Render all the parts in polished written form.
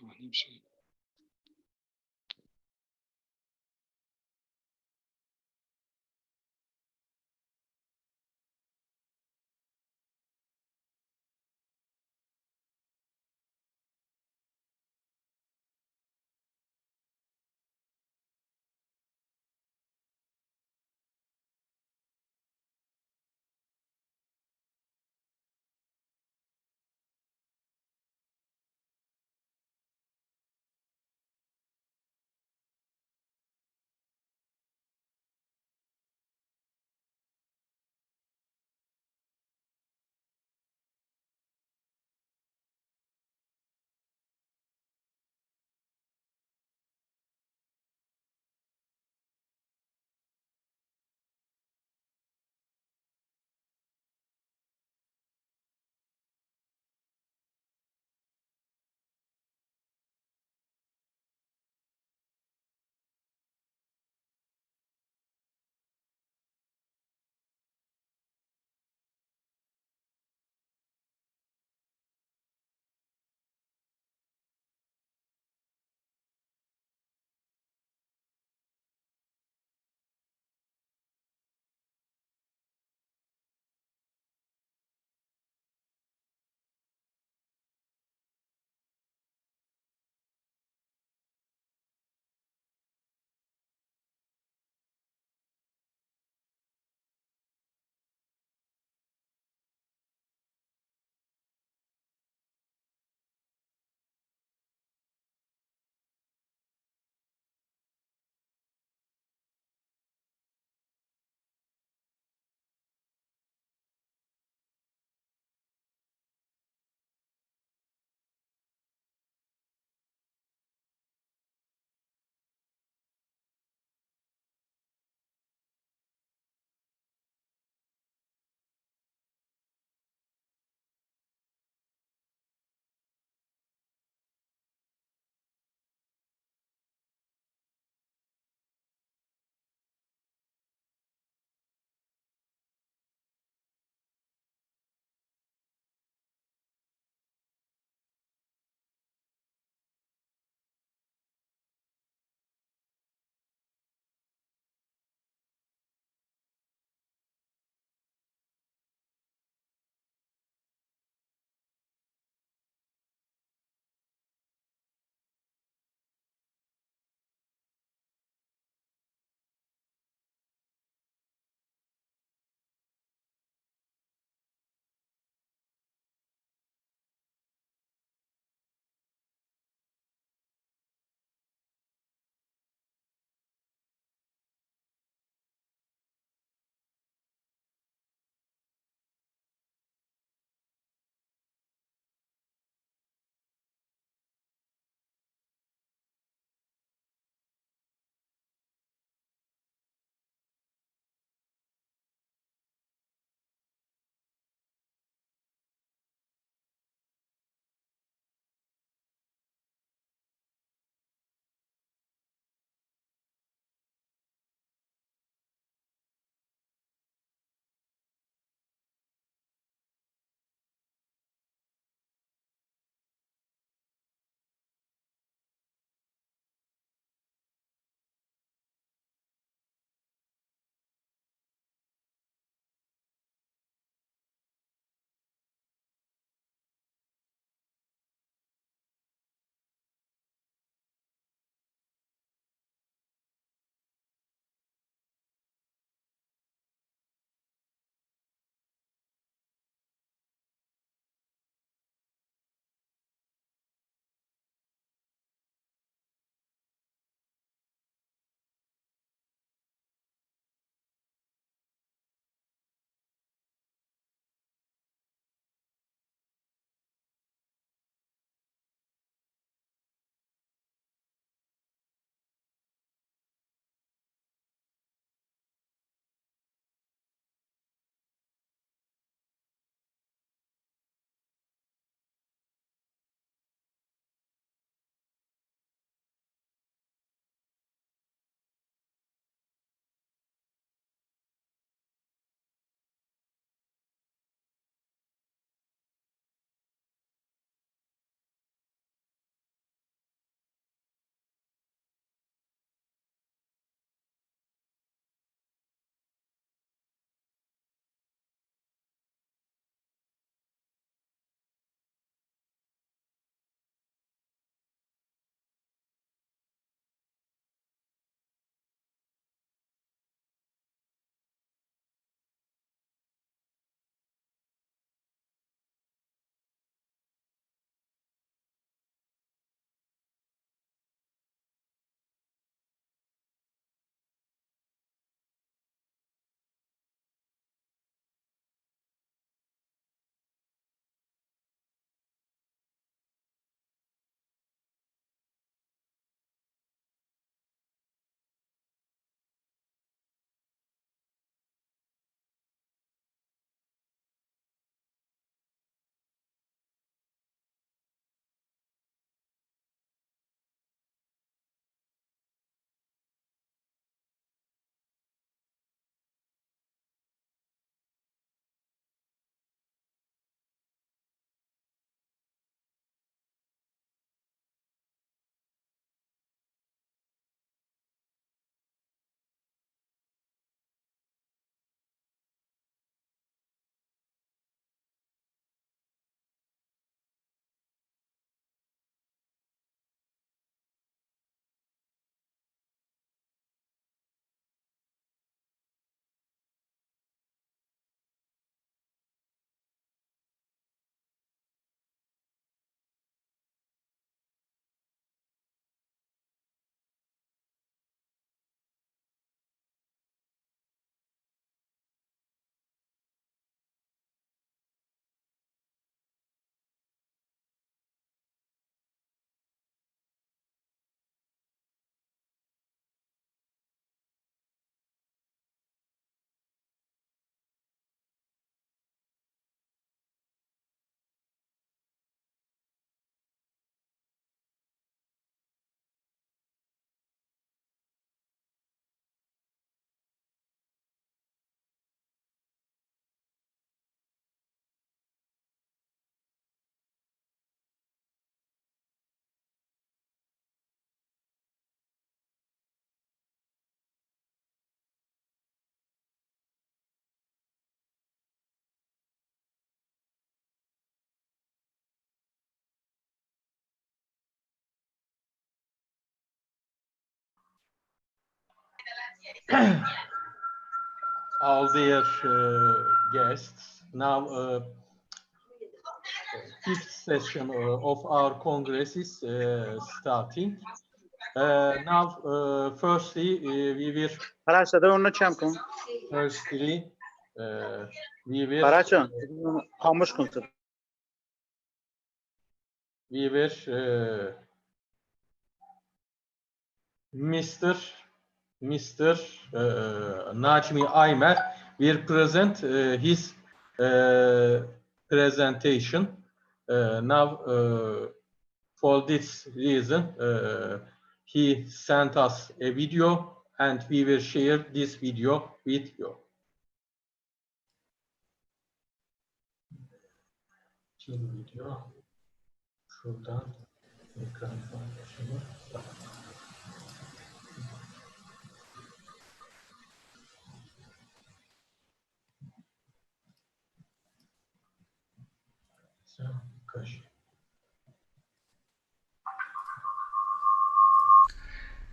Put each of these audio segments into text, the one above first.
Ani bir şey. All dear guests, now fifth session of our Congress is starting. Now, firstly, we will. Firstly, we will. We will. Mr. Najmi Aymer will present his presentation. Now, for this reason, he sent us a video and we will share this video with you. Video. Şuradan ekran paylaşımı.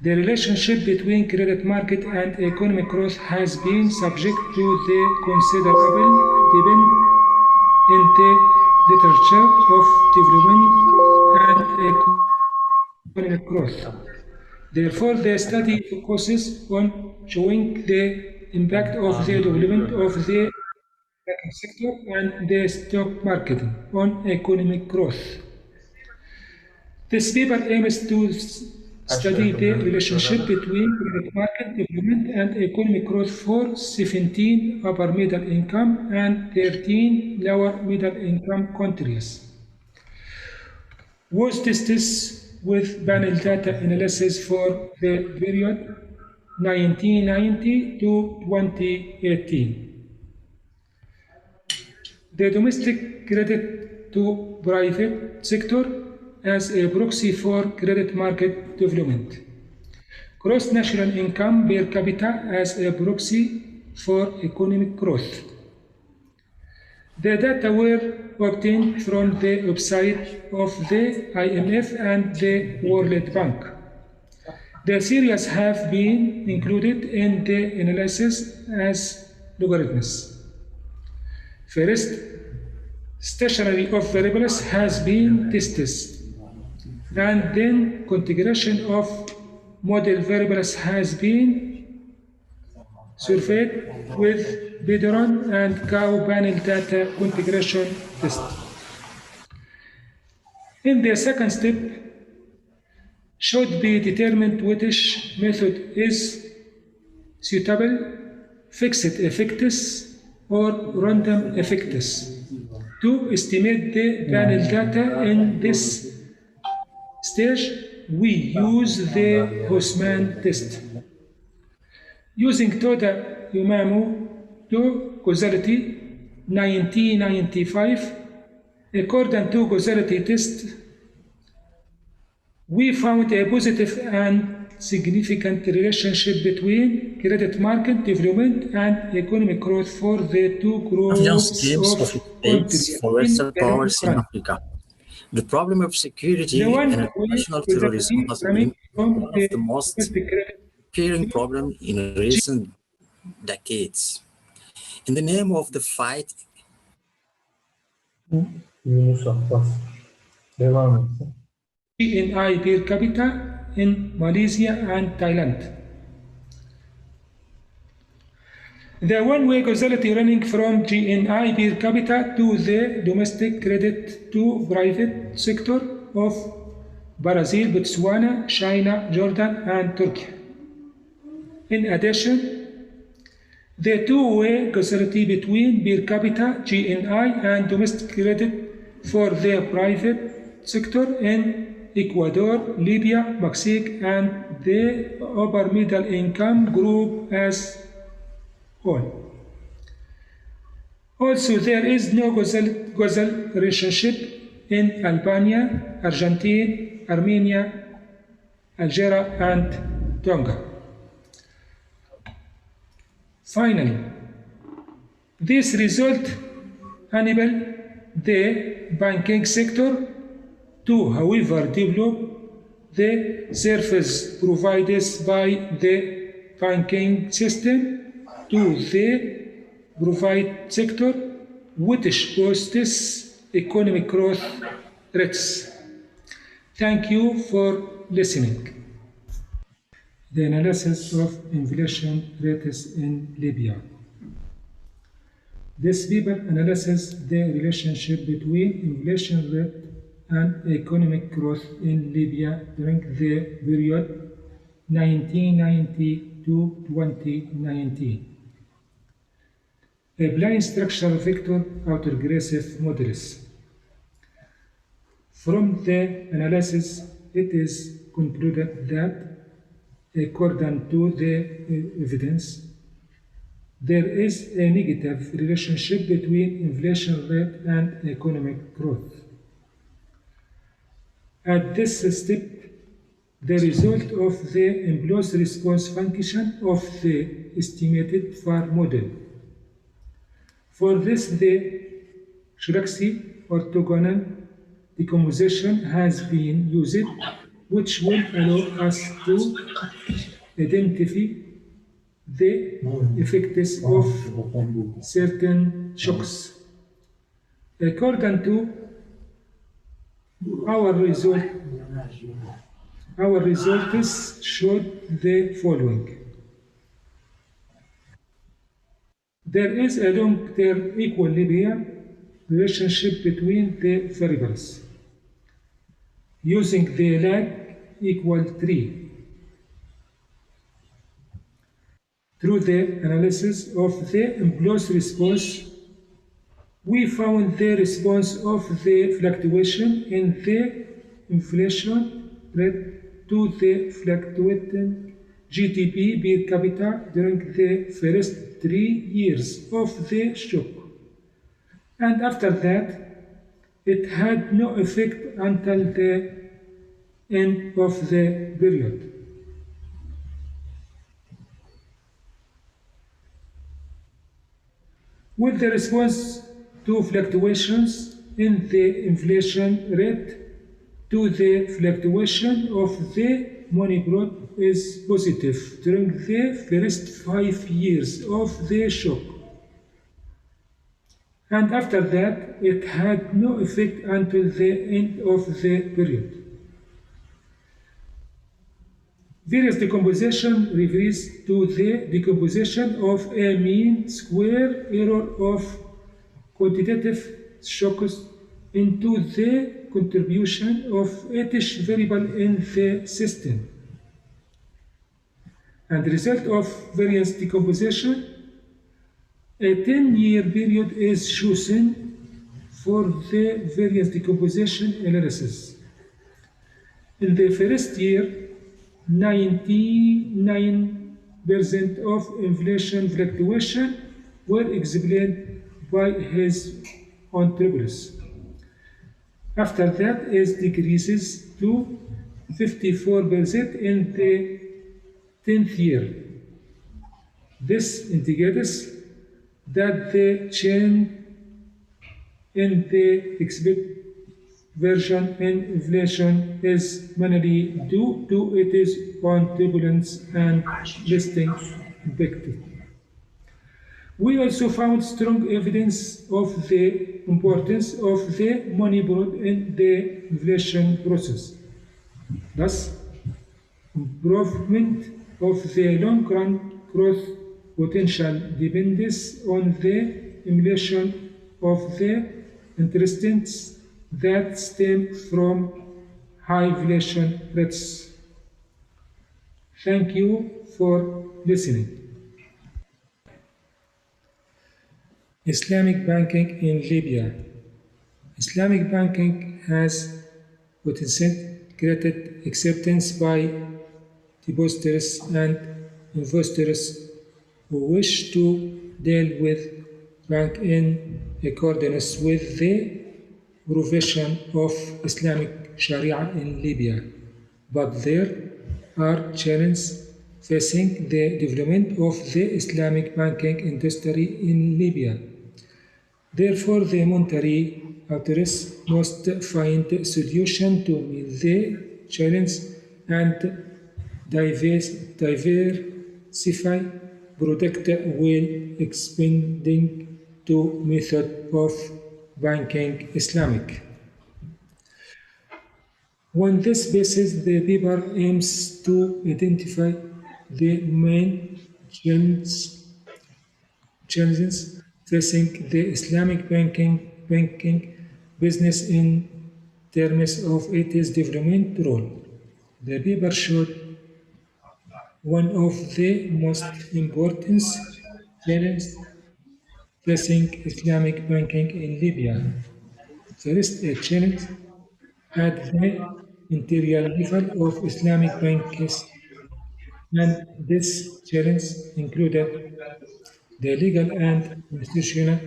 The relationship between credit market and economic growth has been subject to the considerable debate in the literature of development and economic growth. Therefore, the study focuses on showing the impact of the development of the banking sector and the stock market on economic growth. This paper aims to study the relationship between credit market development and economic growth for 17 upper middle income and 13 lower middle income countries. Was tested with panel data analysis for the period 1990 to 2018. The domestic credit to private sector as a proxy for credit market development. Gross national income per capita as a proxy for economic growth. The data were obtained from the website of the IMF and the World Bank. The series have been included in the analysis as logarithms. First, stationary of variables has been tested, and then configuration of model variables has been surveyed with Bedron and Cow panel data configuration test. In the second step, should be determined which method is suitable, fixed effects or random effects. To estimate the panel data in this stage, we use the Hussman test. Using Toda Yumamu to causality 1995, according to causality test, we found a positive and significant relationship between credit market development and economic growth for the two groups of states for Western powers in Africa. The problem of security and international terrorism has been one of the most appealing problems in recent decades. In the name of the fight, GNI per capita in Malaysia and Thailand. The one-way causality running from GNI per capita to the domestic credit to private sector of Brazil, Botswana, China, Jordan, and Turkey. In addition, the two-way causality between per capita GNI and domestic credit for the private sector in Ecuador, Libya, Mexico, and the upper middle income group as whole. Also, there is no causal relationship in Albania, Argentina, Armenia, Algeria, and Tonga. Finally, this result enabled the banking sector to, however, develop the service provided by the banking system to the private sector, which boosts economic growth rates. Thank you for listening. The analysis of inflation rates in Libya. This paper analyzes the relationship between inflation rate and economic growth in Libya during the period 1990 to 2019. Applying structural vector autoregressive models. From the analysis, it is concluded that, according to the evidence, there is a negative relationship between inflation rate and economic growth. At this step, the result of the impulse response function of the estimated FAR model. For this, the Shiraxi orthogonal decomposition has been used, which will allow us to identify the effects of certain shocks. According to our results showed the following. There is a long-term equilibrium relationship between the variables, using the lag equal 3. Through the analysis of the impulse response, we found the response of the fluctuation in the inflation rate to the fluctuating GDP per capita during the first 3 years of the shock. And after that, it had no effect until the end of the period. With the response to fluctuations in the inflation rate to the fluctuation of the money brought is positive during the first 5 years of the shock. And after that, it had no effect until the end of the period. Various decomposition refers to the decomposition of a mean square error of quantitative shocks into the contribution of each variable in the system. And the result of variance decomposition, a 10-year period is chosen for the variance decomposition analysis. In the first year, 99% of inflation fluctuation were explained by his own tributes. After that, it decreases to 54% in the 10th year. This indicates that the change in the expected version in inflation is mainly due to its own turbulence and listing impact. We also found strong evidence of the importance of the money brought in the inflation process. Thus, improvement of the long-run growth potential depends on the emulation of the interests that stem from high inflation rates. Thank you for listening. Islamic banking in Libya. Islamic banking has created acceptance by depositors and investors who wish to deal with bank in accordance with the provision of Islamic Sharia in Libya, but there are challenges facing the development of the Islamic banking industry in Libya. Therefore, the monetary authorities must find a solution to meet the challenge and diversify diversify product while expanding to method of banking Islamic. On this basis, the paper aims to identify the main challenges facing the Islamic banking business in terms of its development role. The paper showed one of the most important challenges facing Islamic banking in Libya. First, a challenge at the interior level of Islamic banks, and this challenge included the legal and institutional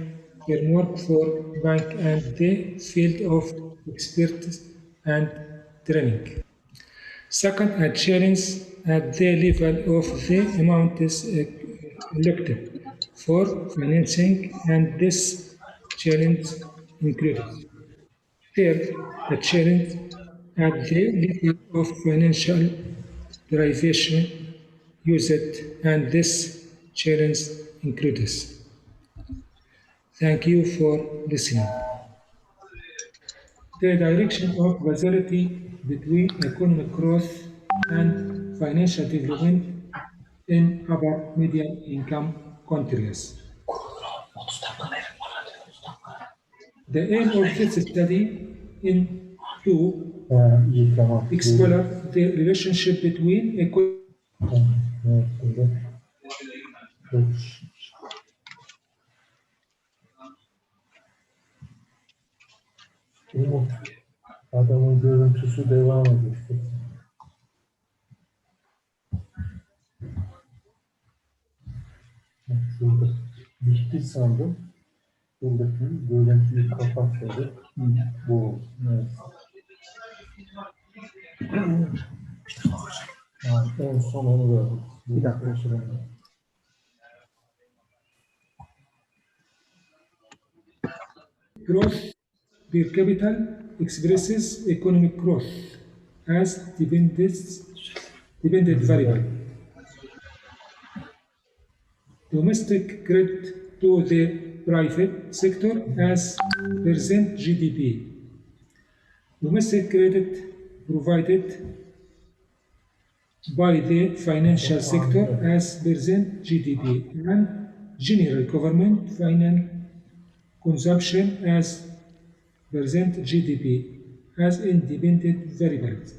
framework for bank and the field of expertise and training. Second, a challenge at the level of the amounts elected for financing, and this challenge included. Third, a challenge at the level of financial derivation used, and this challenge includes. Thank you for listening. The direction of causality between economic growth and financial development in upper medium income countries. The aim of this study is to explore the relationship between Umut, adamın görüntüsü devam ediyor. Şurada bitti sandım. Buradaki görüntüyü kapat dedi. Bu evet. En son onu verdim. Bir dakika sonra. growth per capital expresses economic growth as dependent variable. Domestic credit to the private sector as percent GDP. Domestic credit provided by the financial sector as percent GDP and general government final consumption as percent GDP as independent variables.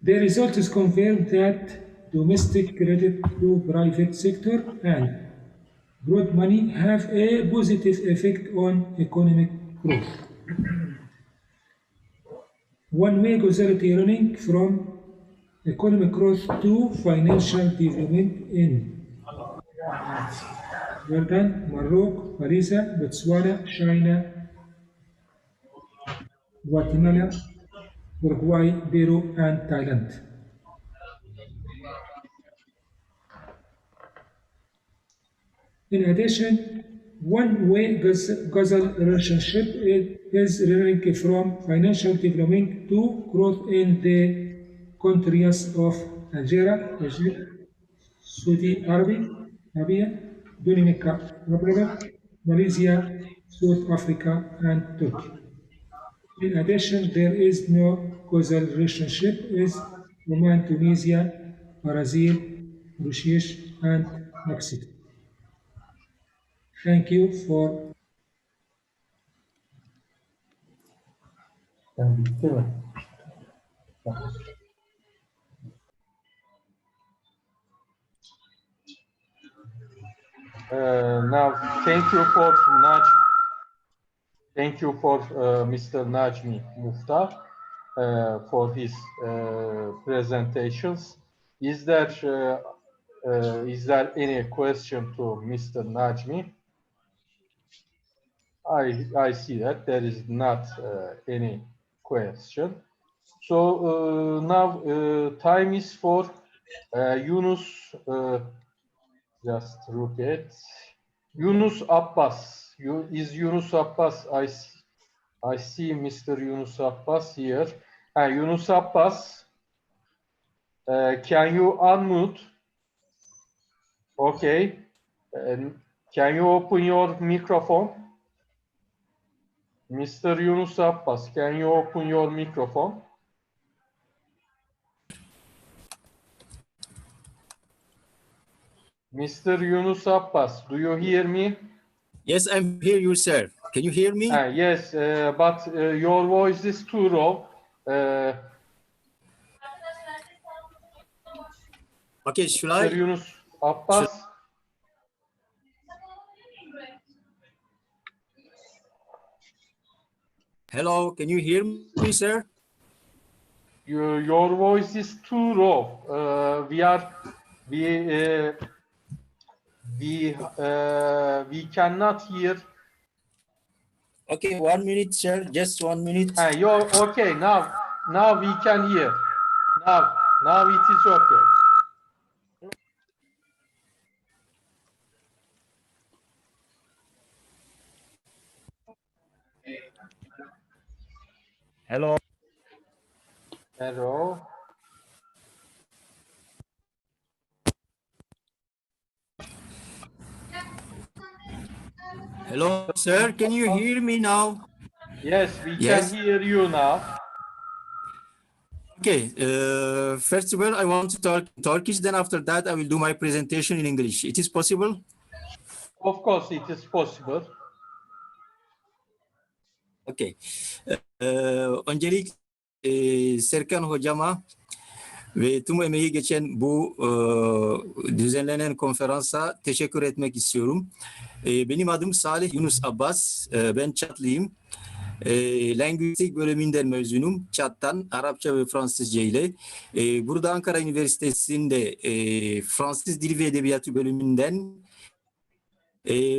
The results confirm that domestic credit to private sector and broad money have a positive effect on economic growth. One-way causality running from economic growth to financial development in Jordan, Morocco, Malaysia, Botswana, China, Guatemala, Uruguay, Peru, and Thailand. In addition, one-way causal relationship is running from financial development to growth in the countries of Algeria, Egypt, Saudi Arabia, Dominican Republic, Malaysia, South Africa, and Turkey. In addition, there is no causal relationship with Oman, Tunisia, Brazil, Russia, and Mexico. Thank you for. Bitti mi? Now, thank you for Mr. Najmi Muhtar for his presentations. Is there any question to Mr. Najmi? I see that there is not any question. So now time is for Yunus. Just look at Yunus Abbas. Is Yunus Abbas? I see Mr. Yunus Abbas here. Yunus Abbas. Can you unmute? Okay. Can you open your microphone? Mr. Yunus Abbas, can you open your microphone? Mr. Yunus Abbas, do you hear me? Yes, I'm here, you sir. Can you hear me? Yes, but your voice is too low. Okay, should Mr. I? Yunus Abbas. Hello, can you hear me, sir? Your voice is too low. We cannot hear. Okay, 1 minute, sir. Just 1 minute. You're okay now. Now we can hear. Now it is okay. Hello. Hello. Hello, sir. Can you hear me now? Yes, we Yes. can hear you now. Okay. First of all, I want to talk Turkish. Then after that, I will do my presentation in English. It is possible? Of course, it is possible. Okay. Öncelikle Serkan hocama ve tüm emeği geçen bu düzenlenen konferansa teşekkür etmek istiyorum. Benim adım Salih Yunus Abbas. Ben Çatlıyım. Lingüistik bölümünden mezunum. Çat'tan Arapça ve Fransızca ile. Burada Ankara Üniversitesi'nde Fransız Dili ve Edebiyatı bölümünden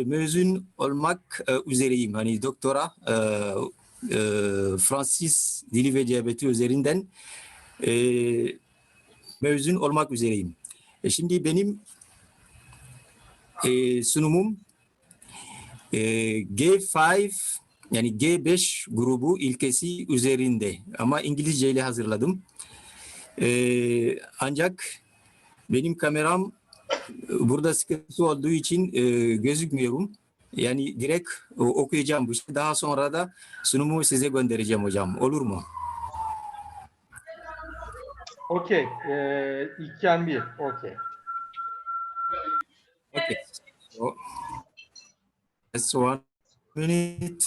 mezun olmak üzereyim. Hani doktora Fransız Dili ve Edebiyatı üzerinden mezun olmak üzereyim. Şimdi benim sunumum G5 yani G5 grubu ilkesi üzerinde ama İngilizce ile hazırladım. Ancak benim kameram burada sıkıntı olduğu için gözükmüyorum. Yani direkt okuyacağım. Daha sonra da sunumu size göndereceğim hocam. Olur mu? Okay, it can be. Okay. Okay. So, just 1 minute.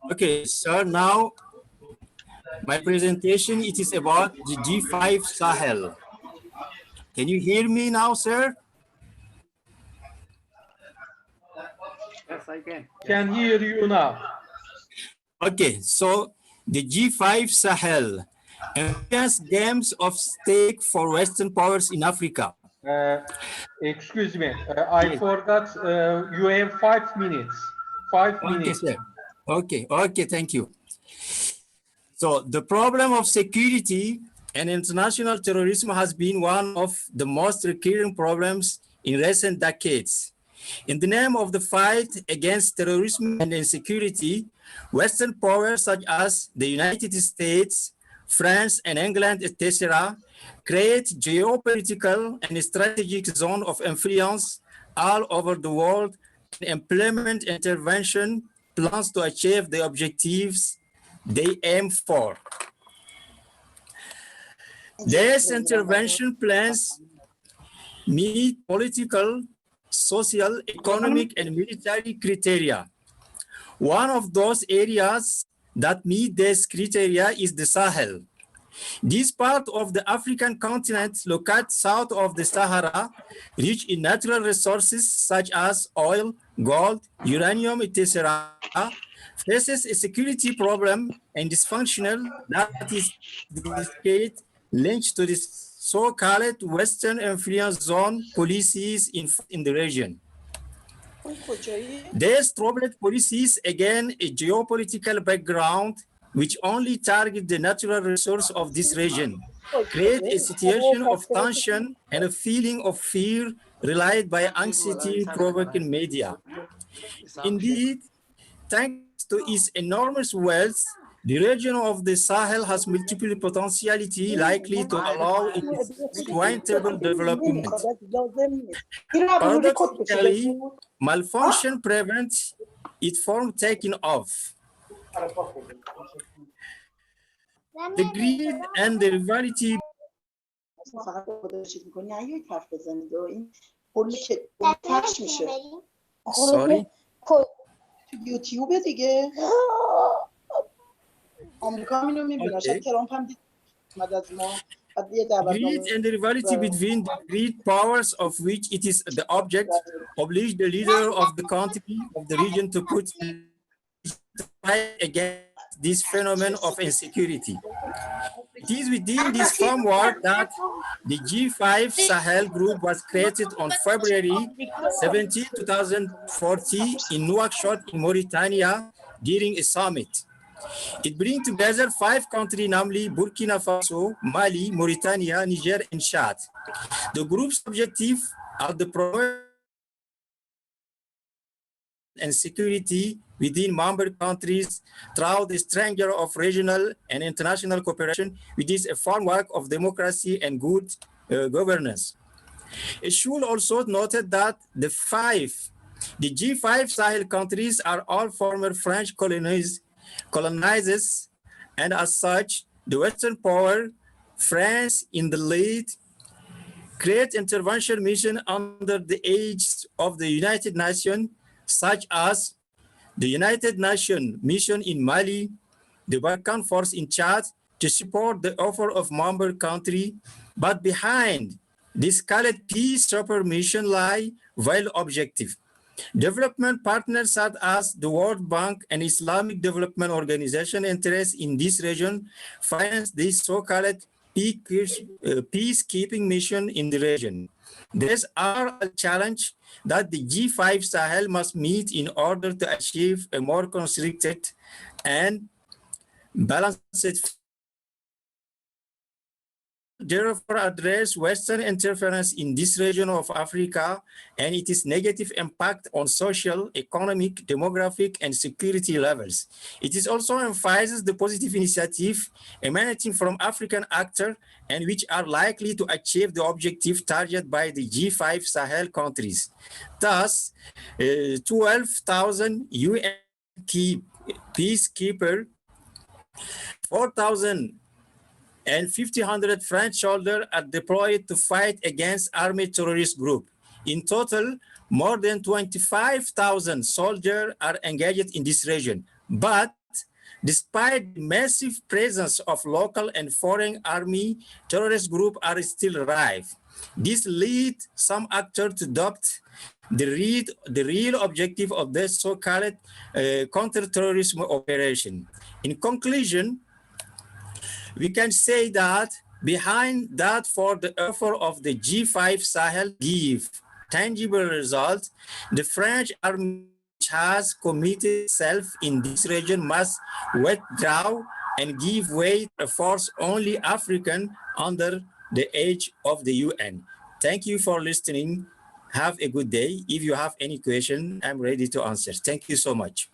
Okay, so now my presentation, it is about the G5 Sahel. Can you hear me now, sir? Yes, I can. Can hear you now. Okay, so the G5 Sahel, various games of stake for Western powers in Africa. Excuse me, I forgot you have 5 minutes. 5 minutes. Sir. Okay, thank you. So the problem of security and international terrorism has been one of the most recurring problems in recent decades. In the name of the fight against terrorism and insecurity, Western powers such as the United States, France, and England, etc., create geopolitical and strategic zone of influence all over the world and implement intervention plans to achieve the objectives they aim for. These intervention plans meet political, social, economic, and military criteria. One of those areas that meet these criteria is the Sahel. This part of the African continent, located south of the Sahara, rich in natural resources such as oil, gold, uranium, etc., faces a security problem and dysfunctional that is linked to the so-called Western influence zone policies in the region. These troubled policies, again, a geopolitical background which only target the natural resource of this region, create a situation of tension and a feeling of fear relied by anxiety-provoking media. Indeed, thanks to its enormous wealth, the region of the Sahel has multiple potentiality likely to allow its sustainable development. Paradoxically, malfunction prevents it from taking off. The greed and the rivalry. Sorry. Greed and the rivalry between the great powers of which it is the object oblige the leader of the country of the region to put fight against this phenomenon of insecurity. It is within this framework that the G5 Sahel Group was created on February 17, 2040 in Nouakchott in Mauritania during a summit. It brings together 5 countries, namely Burkina Faso, Mali, Mauritania, Niger, and Chad. The group's objective are the promotion and security within member countries through the strengthening of regional and international cooperation, which is a framework of democracy and good governance. It should also noted that the G5 Sahel countries are all former French colonizers, and as such, the Western power, France in the lead, create intervention mission under the aegis of the United Nations, such as the United Nations mission in Mali, the Balkan Force in Chad, to support the offer of member country. But behind this called peace support mission lie veiled objective. Development partners such as the World Bank and Islamic Development Organization interest in this region finance this so-called peacekeeping mission in the region. These are a challenge that the G5 Sahel must meet in order to achieve a more constricted and balanced. Therefore, address Western interference in this region of Africa and its negative impact on social, economic, demographic, and security levels. It is also emphasizes the positive initiative emanating from African actors and which are likely to achieve the objective targeted by the G5 Sahel countries. Thus, 12,000 UN peacekeepers, 4,000 and 1,500 French soldiers are deployed to fight against armed terrorist group. In total, more than 25,000 soldiers are engaged in this region. But despite the massive presence of local and foreign army, terrorist groups are still rife. This leads some actors to doubt the real objective of this so-called counter-terrorism operation. In conclusion, we can say that behind that for the effort of the G5 Sahel give tangible results, the French army has committed itself in this region must withdraw and give way to a force only African under the age of the UN. Thank you for listening. Have a good day. If you have any question, I'm ready to answer. Thank you so much.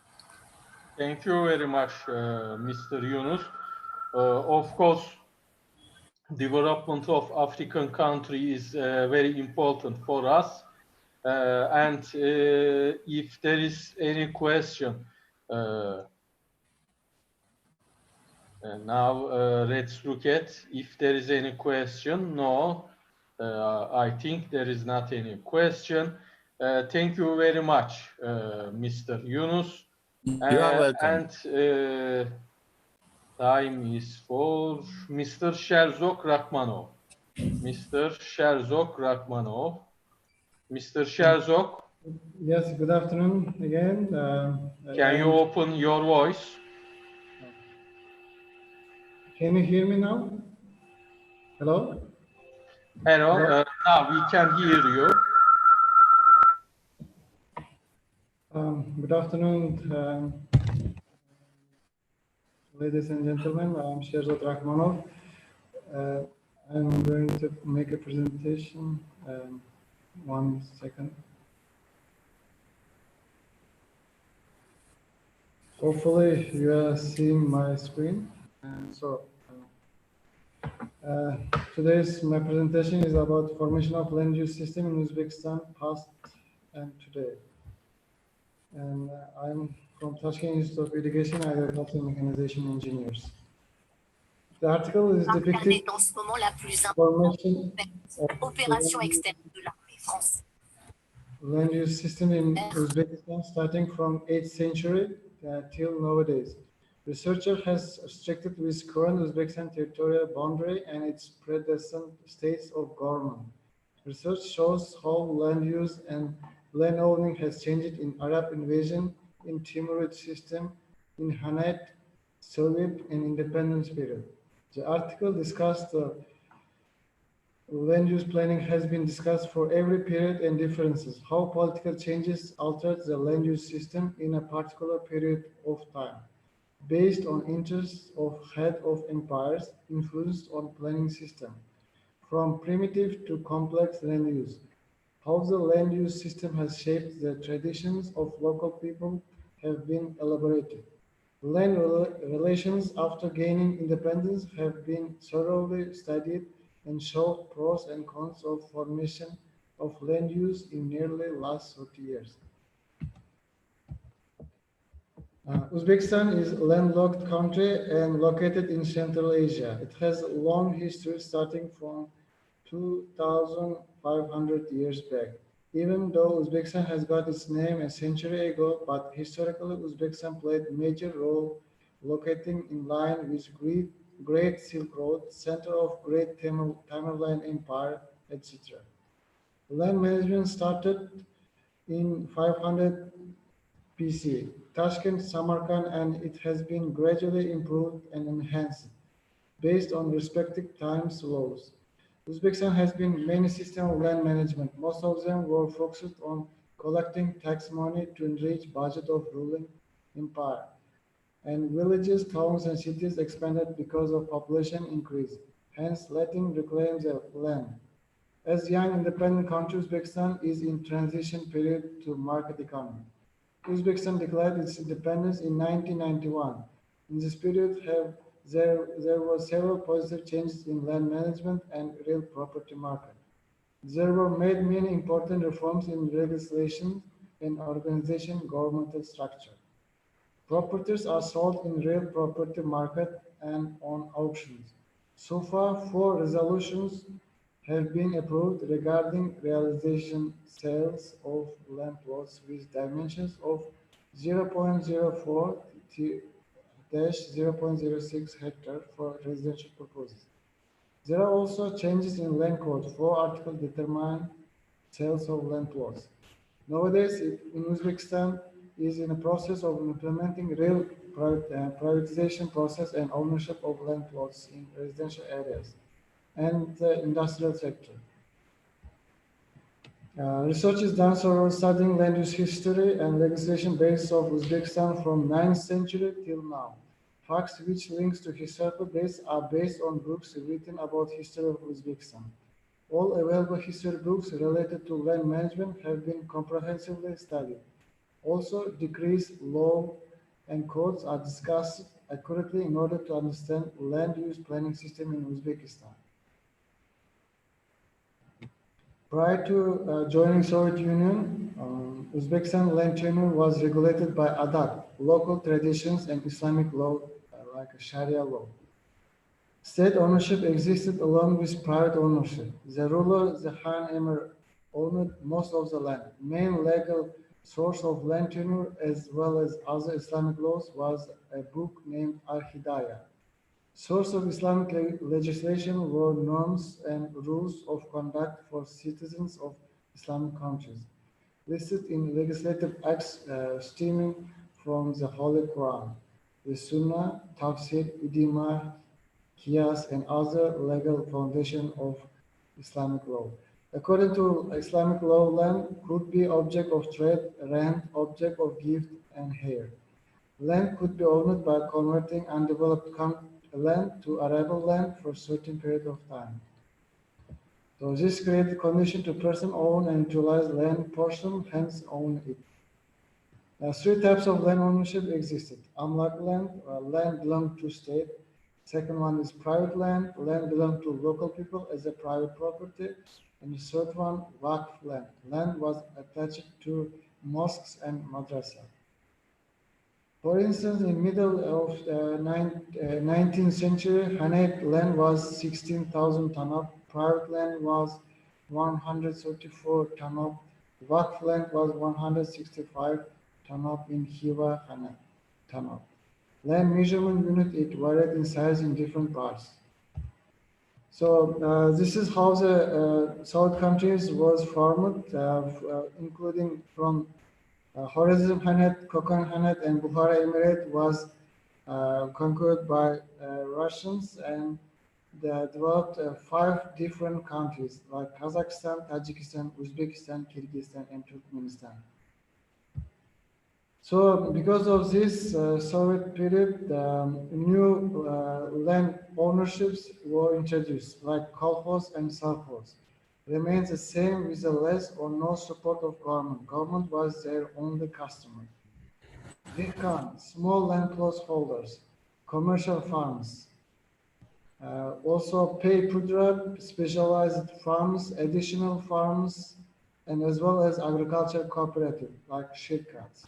Thank you very much, Mr. Yunus. Of course, development of African country is very important for us. And if there is any question, now let's look at if there is any question. No, I think there is not any question. Thank you very much, Mr. Yunus. You are welcome. And time is for Mr. Sherzok Rakhmanov. Mr. Sherzok Rakhmanov. Mr. Sherzok. Yes, good afternoon again. Can you open your voice? Can you hear me now? Hello? Hello, now we can hear you. Good afternoon, ladies and gentlemen. I'm Sherzad Rahmanov. I'm going to make a presentation. 1 second. Hopefully, you are seeing my screen. Today's my presentation is about formation of land use system in Uzbekistan, past and today. And I'm from Tashkent Institute of Education, Agricultural Mechanization Engineers. The article is depicting formation of land use system in Uzbekistan starting from 8th century till nowadays. Researcher has restricted with current Uzbekistan territorial boundary and its predecessor states of government. Research shows how land use and land owning has changed in Arab invasion, in Timurid system, in Hanite, Soviet, and independence period. The article discussed land use planning has been discussed for every period and differences, how political changes altered the land use system in a particular period of time, based on interests of head of empires influenced on planning system, from primitive to complex land use, how the land use system has shaped the traditions of local people have been elaborated. Land relations after gaining independence have been thoroughly studied and show pros and cons of formation of land use in nearly last 30 years. Uzbekistan is a landlocked country and located in Central Asia. It has a long history starting from 2,500 years back. Even though Uzbekistan has got its name a century ago, but historically Uzbekistan played a major role locating in line with Great Silk Road, center of Great Tamerlane Empire, etc. Land management started in 500 BC, Tashkent, Samarkand, and it has been gradually improved and enhanced based on respective times laws. Uzbekistan has been many systems of land management. Most of them were focused on collecting tax money to enrich budget of ruling empire. And villages, towns, and cities expanded because of population increase, hence letting reclaim the land. As young independent country, Uzbekistan is in transition period to market economy. Uzbekistan declared its independence in 1991. In this period, there were several positive changes in land management and real property market. There were made many important reforms in legislation and organization governmental structure. Properties are sold in real property market and on auctions. So far, 4 resolutions have been approved regarding realization sales of land plots with dimensions of 0.04-0.06 hectare for residential purposes. There are also changes in land code. 4 articles determine sales of land plots. Nowadays, in Uzbekistan is in a process of implementing real privatization process and ownership of land plots in residential areas and the industrial sector. Research is done through studying land use history and legislation based of Uzbekistan from 9th century till now. Facts which links to historical dates are based on books written about history of Uzbekistan. All available history books related to land management have been comprehensively studied. Also, decrees, law, and codes are discussed accurately in order to understand land use planning system in Uzbekistan. Prior to joining Soviet Union, Uzbekistan land tenure was regulated by adat, local traditions, and Islamic law, like Sharia law. State ownership existed along with private ownership. The ruler, the Khan Emir, owned most of the land. Main legal source of land tenure, as well as other Islamic laws, was a book named Al-Hidayah. Source of Islamic legislation were norms and rules of conduct for citizens of Islamic countries, listed in legislative acts stemming from the Holy Quran, the Sunnah, Tafsir, Ijma, Qiyas, and other legal foundation of Islamic law. According to Islamic law, land could be object of trade, rent, object of gift, and hire. Land could be owned by converting undeveloped land to arable land for a certain period of time. So this created condition to person own and utilize land portion, hence own it. Three types of land ownership existed. Amlak land, land belonged to state. Second one is private land, land belonged to local people as a private property. And the third one, Waqf land. Land was attached to mosques and madrasa. For instance, in middle of the 19th century, Hanate land was 16,000 tanab, private land was 134 tanab, Waqf land was 165 tanab in Hiva tanab. Land measurement unit, it varied in size in different parts. So this is how the South countries was formed, including from Khwarezm Khanate, Kokon Khanate, and Bukhara Emirate was conquered by Russians, and they developed 5 different countries like Kazakhstan, Tajikistan, Uzbekistan, Kyrgyzstan, and Turkmenistan. So because of this Soviet period, new land ownerships were introduced, like kolkhoz and sovkhoz. Remains the same with the less or no support of government. Government was their only customer. Dehkan, small land plot holders, commercial farms. Also pay pudra, specialized farms, additional farms, and as well as agriculture cooperative like shirkats.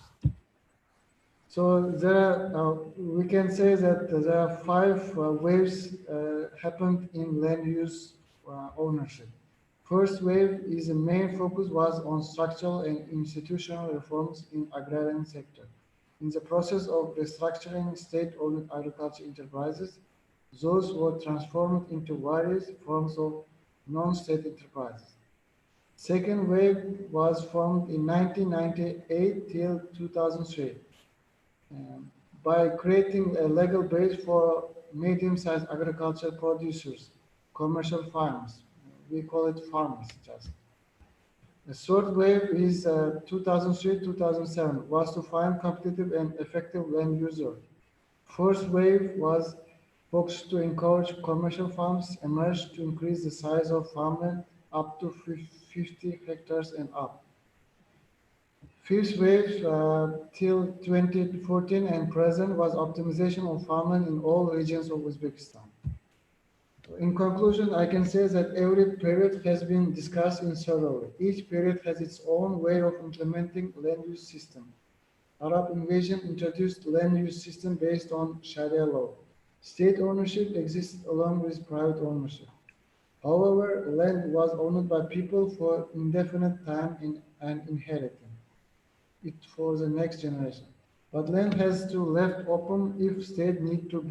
So we can say that there are 5 waves happened in land use ownership. First wave is the main focus was on structural and institutional reforms in agrarian sector. In the process of restructuring state-owned agriculture enterprises, those were transformed into various forms of non-state enterprises. Second wave was formed in 1998 till 2003. By creating a legal base for medium-sized agricultural producers, commercial farms. We call it farmers just. The third wave is 2003-2007 was to find competitive and effective land users. First wave was focused to encourage commercial farms emerged to increase the size of farmland up to 50 hectares and up. Fifth wave till 2014 and present was optimization of farmland in all regions of Uzbekistan. In conclusion, I can say that every period has been discussed in thoroughly. Each period has its own way of implementing land use system. Arab invasion introduced land use system based on Sharia law. State ownership existed along with private ownership. However, land was owned by people for indefinite time and inherited it for the next generation. But land has to left open if state need to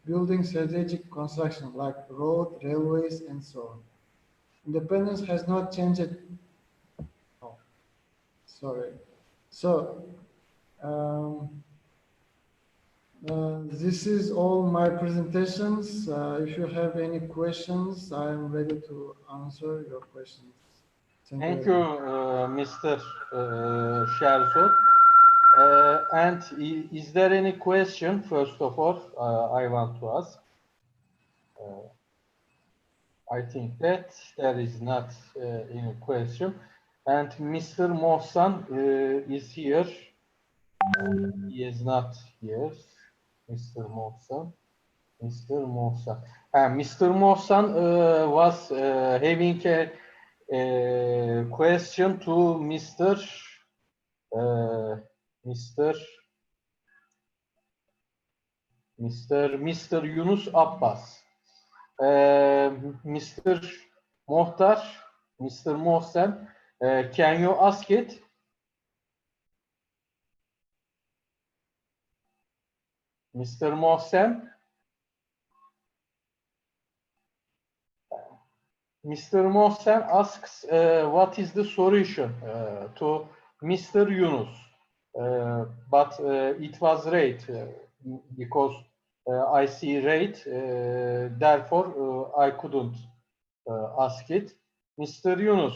building strategic construction like road, railways, and so on. Independence has not changed. Oh, sorry. So this is all my presentations. If you have any questions, I am ready to answer your questions. Thank you, Mr. Sherzod. And is there any question, first of all, I want to ask? I think that there is not any question. And Mr. Mohsan is here. He is not here. Mr. Mohsan. Mr. Mohsan. Mr. Mohsan was having a question to Mr. Yunus Abbas. Mr. Mohtar, Mr. Mohsen, can you ask it? Mr. Mohsen? Mr. Mohsen asks what is the solution to Mr. Yunus, but it was rate because I see rate, therefore I couldn't ask it. Mr. Yunus.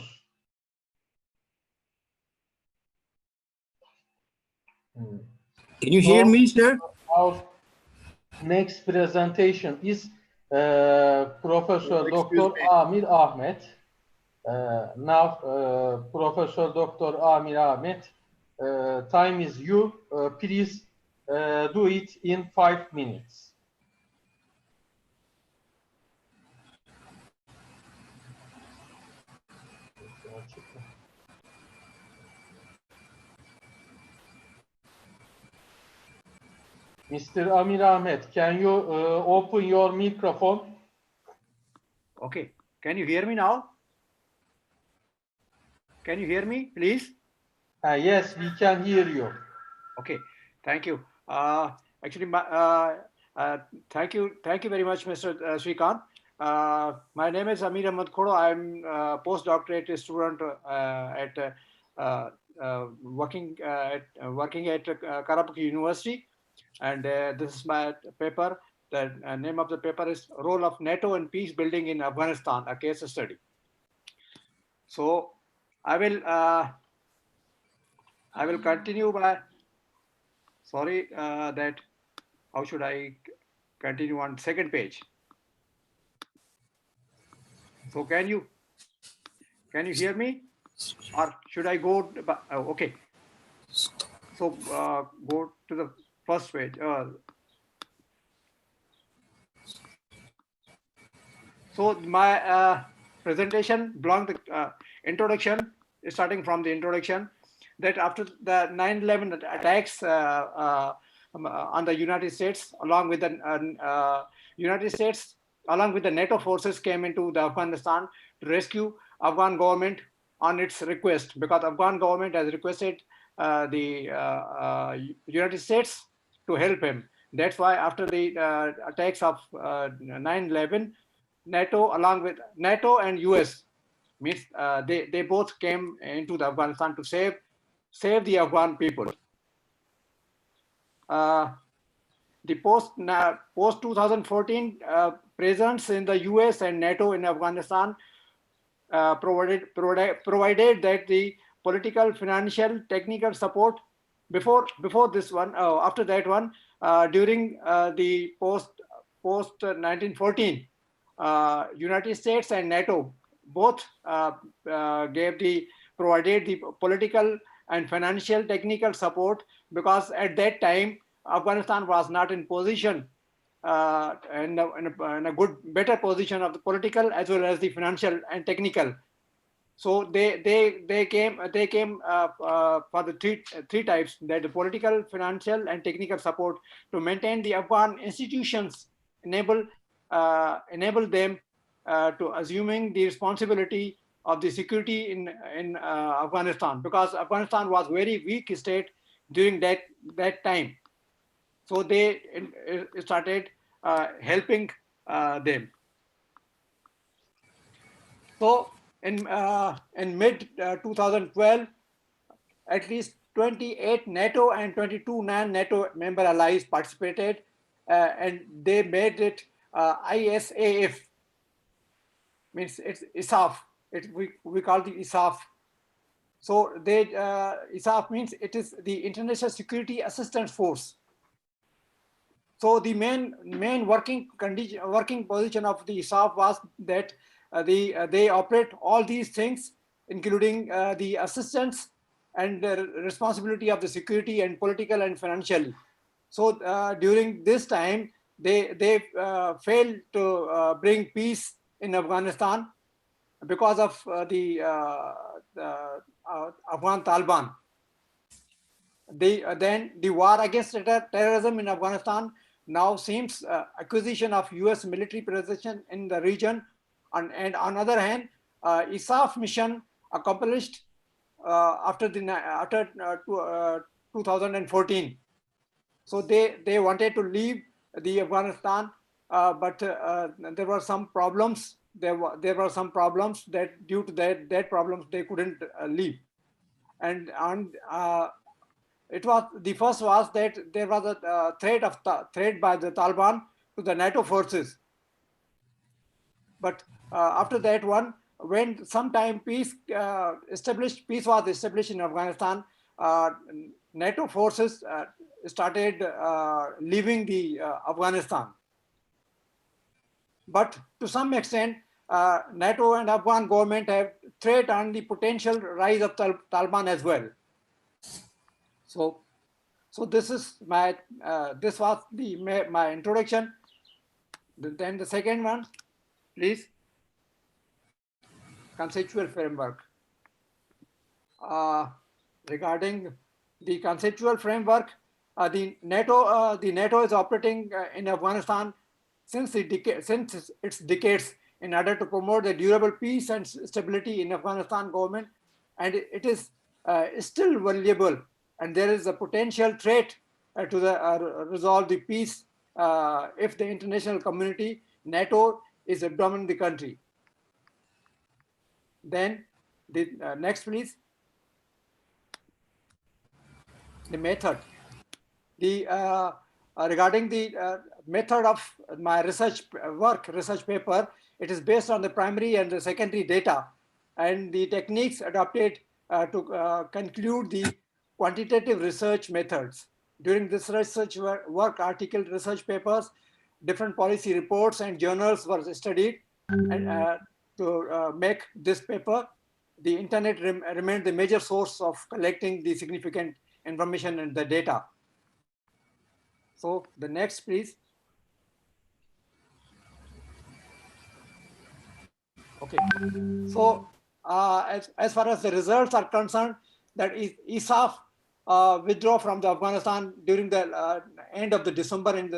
Can you hear me, sir? Our next presentation is Professor Dr. Amir Ahmet. Now, Professor Dr. Amir Ahmet, time is you. Please do it in 5 minutes. Mr. Amir Ahmet, can you open your microphone? Okay. Can you hear me now? Can you hear me, please? Yes, we can hear you. Okay. Thank you. Actually, thank you very much, Mr. Srikanth. My name is Amir Ahmed Khodo. I'm a postdoctorate student working at Karapuki University, and this is my paper. The name of the paper is "Role of NATO in Peace Building in Afghanistan: A Case Study." So, I will continue by. Sorry, that how should I continue on second page? So can you hear me, or should I go? Okay. So go to the first page. So my presentation belongs the introduction, starting from the introduction, that after the 9/11 attacks on the United States, along with the United States, along with the NATO forces, came into the Afghanistan to rescue Afghan government on its request, because Afghan government has requested the United States to help him. That's why after the attacks of 9/11, NATO, along with NATO and US, means they both came into the Afghanistan to save the Afghan people. The post 2014 presence in the US and NATO in Afghanistan provided that the political, financial, technical support before this one, after that one, during the post 1914. United States and NATO both provided the political and financial technical support, because at that time Afghanistan was not in position in a better position of the political as well as the financial and technical. So they came for the three types, that the political, financial, and technical support to maintain the Afghan institutions, enable them to assuming the responsibility of the security in Afghanistan, because Afghanistan was very weak state during that time. So they started helping them. So in mid 2012, at least 28 NATO and 22 non-NATO member allies participated, and they made it ISAF. Means it's ISAF. We call it ISAF. So ISAF means it is the International Security Assistance Force. So the main working position of the ISAF was that they operate all these things, including the assistance and the responsibility of the security and political and financial. So during this time, they failed to bring peace in Afghanistan because of the Afghan Taliban. Then the war against terrorism in Afghanistan now seems acquisition of US military presence in the region, and on the other hand, ISAF mission accomplished after 2014. So they wanted to leave the Afghanistan, but there were some problems. There were some problems that due to that problems they couldn't leave, and it was the first was that there was a threat by the Taliban to the NATO forces. But after that one, when sometime peace was established in Afghanistan, NATO forces started leaving the Afghanistan. But to some extent, NATO and Afghan government have threat on the potential rise of Taliban as well. So this is my this was my introduction. Then the second one, please. Conceptual framework. Regarding the conceptual framework, the NATO is operating in Afghanistan since its decades in order to promote the durable peace and stability in Afghanistan government, and it is still vulnerable, and there is a potential threat to resolve the peace if the international community, NATO, is abandoning the country. Then the next, please. The method. Regarding the method of my research paper, it is based on the primary and the secondary data and the techniques adopted to conclude the quantitative research methods. During this research work, article, research papers, different policy reports and journals were studied, and to make this paper, the internet remained the major source of collecting the significant information and the data. So the next, please. Okay. So as far as the results are concerned, that is ISAF withdraw from the Afghanistan during the end of the December in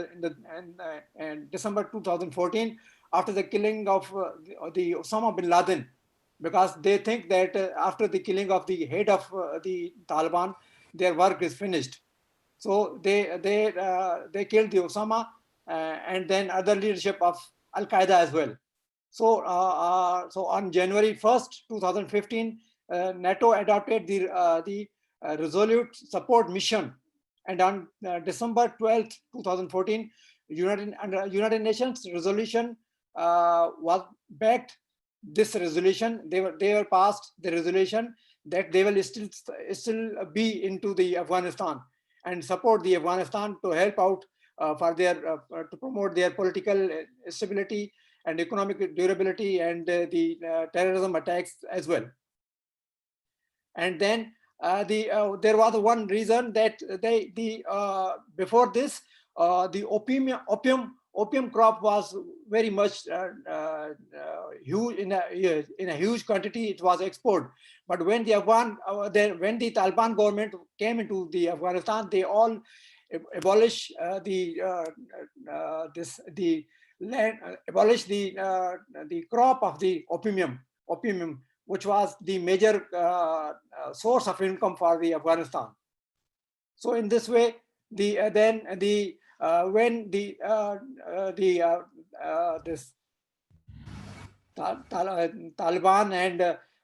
December 2014 after the killing of the Osama bin Laden, because they think that after the killing of the head of the Taliban, their work is finished. So they killed the Osama and then other leadership of Al Qaeda as well. So so on January 1st, 2015, NATO adopted the resolute support mission, and on December 12th, 2014, United Nations resolution was backed. This resolution, they were passed the resolution that they will still be into the Afghanistan and support the Afghanistan to help out for their to promote their political stability and economic durability and the terrorism attacks as well. And then there was one reason that before this the opium crop was very much huge in a huge quantity. It was exported, but when the when the Taliban government came into the Afghanistan, they all abolished abolish the crop of the opium, which was the major source of income for the Afghanistan. So in this way, when this Taliban and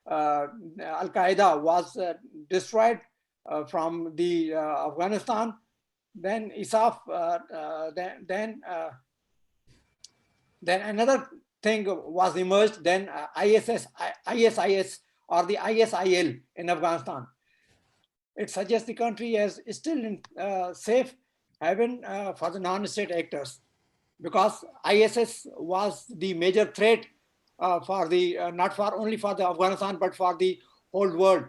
Al Qaeda was destroyed from the Afghanistan, then ISAF then another thing was emerged. Then ISIS or the ISIL in Afghanistan. It suggests the country is still in safe haven for the non-state actors, because ISIS was the major threat for the not for only for the Afghanistan but for the whole world,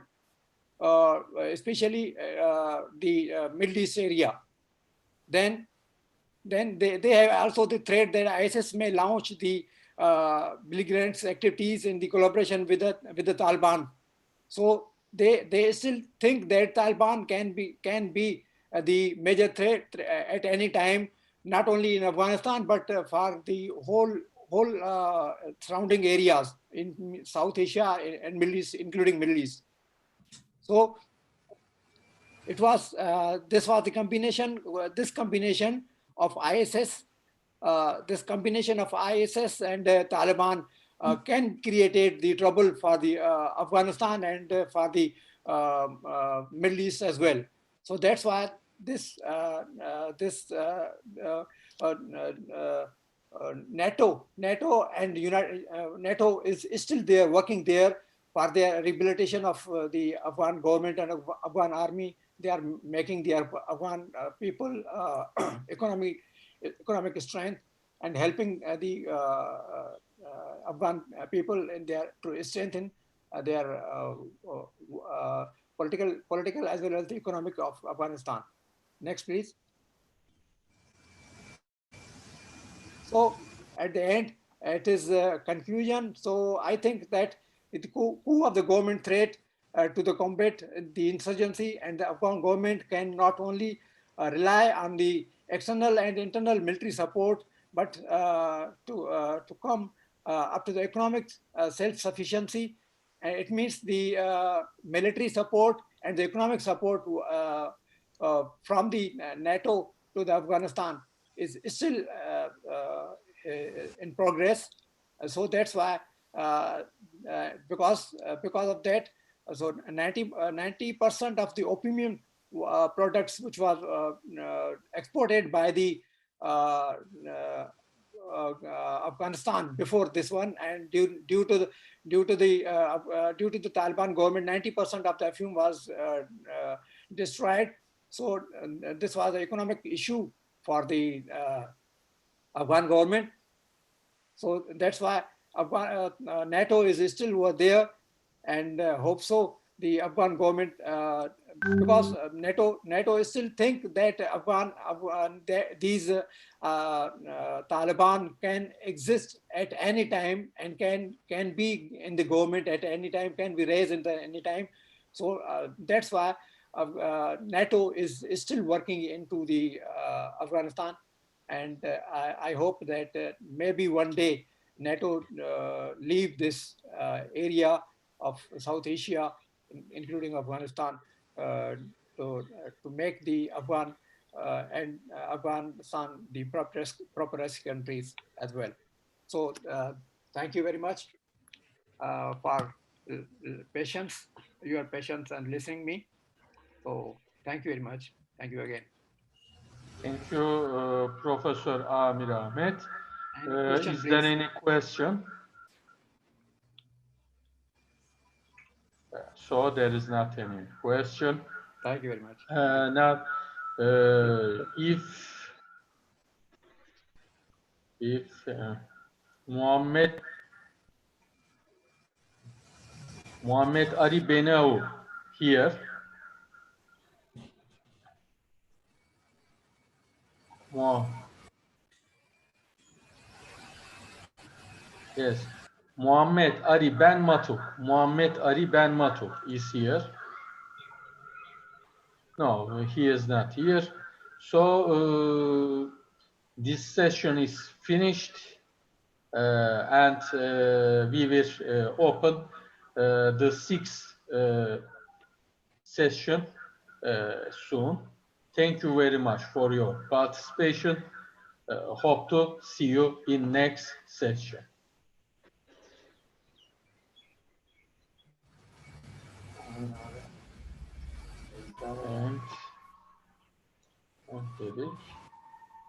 especially the Middle East area. Then they have also the threat that ISIS may launch the belligerent activities in the collaboration with the Taliban. So they still think that Taliban can be the major threat at any time, not only in Afghanistan but for the whole surrounding areas in South Asia and Middle East, including Middle East. So it was this was the combination. This combination of ISIS, and Taliban can create the trouble for the Afghanistan and for the Middle East as well. So that's why this NATO and NATO is still there, working there for the rehabilitation of the Afghan government and Afghan army. They are making the Afghan people economic strength and helping the Afghan people in their to strengthen their political as well as the economic of Afghanistan. Next, please. So at the end, it is a conclusion. So I think that the coup of the government threat to the combat the insurgency, and the Afghan government can not only rely on the external and internal military support, but to come up to the economic self-sufficiency. It means the military support and the economic support from the NATO to the Afghanistan is still in progress. So that's why, because of that, so 90% of the opium products which was exported by the Afghanistan before this one, and due to the Taliban government, 90% of the opium was destroyed. So this was an economic issue for the Afghan government. So that's why NATO is still over there, and hope so the Afghan government, because NATO still think that these Taliban can exist at any time and can be in the government at any time, can be raised in any time. So that's why NATO is still working into the Afghanistan, and I hope that maybe one day NATO leave this area of South Asia, including Afghanistan, to make the Afghan and Afghanistan the proper countries as well. So thank you very much for patience, your patience and listening me. So thank you very much. Thank you again. Thank you, Professor Amir Ahmet. Is there any question? So there is not any question. Thank you very much. Now, if Muhammad Ali Benau here. Yes, Muhammad Ali Ben Matuk. Muhammad Ali Ben Matuk is here. No, he is not here. So this session is finished, and we will open the sixth session soon. Thank you very much for your participation. Hope to see you in next session. And